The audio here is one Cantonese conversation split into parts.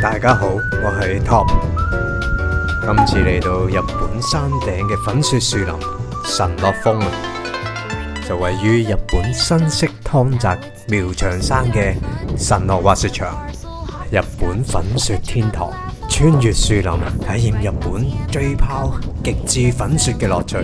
大家好，我係 Top。今次嚟到日本山頂嘅粉雪樹林神樂峰啊，就位於日本新潟湯澤苗場山嘅神樂滑雪場，日本粉雪天堂。穿越樹林，體驗日本追拋極致粉雪嘅樂趣。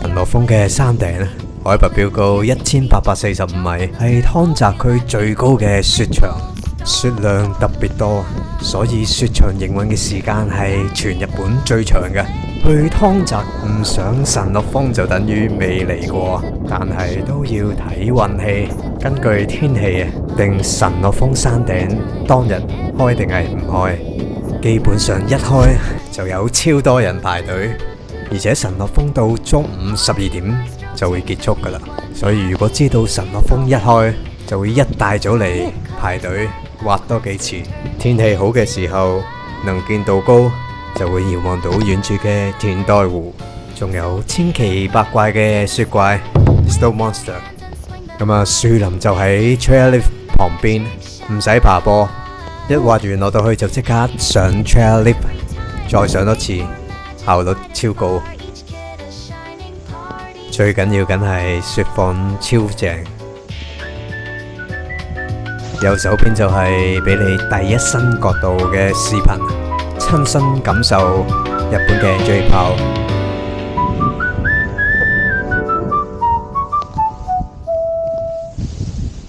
神樂峰嘅山頂海拔標高1845米，係湯澤區最高嘅雪場。雪量特別多，所以雪場營運嘅時間係全日本最長嘅。去湯澤唔上神樂峰就等於未嚟過，但係都要睇運氣。根據天氣定神樂峰山頂當日開定係唔開，基本上一開就有超多人排隊，而且神樂峰到中午12點就會結束噶啦。所以如果知道神樂峰一開，就會一大早嚟排隊滑多幾次。天氣好嘅時候，能見度高，就會遙望到遠處嘅田代湖，仲有千奇百怪嘅雪怪 Snow Monster。咁啊，樹林就喺 Chairlift 旁邊，唔使爬坡，一滑完落到去就即刻上 Chairlift， 再上多次，效率超高。最緊要梗係雪況超正。右手邊就係俾你第一身角度嘅視頻，親身感受日本嘅追拋。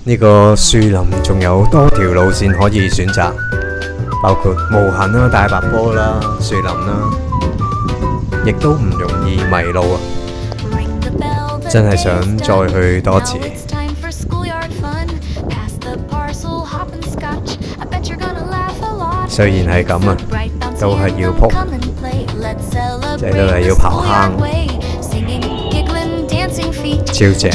呢個樹林仲有多條路線可以選擇，包括無痕啦、大白坡啦、樹林啦，亦都唔容易迷路啊！真係想再去多次。雖然係咁啊，都係要撲，即係都係要刨坑，超正。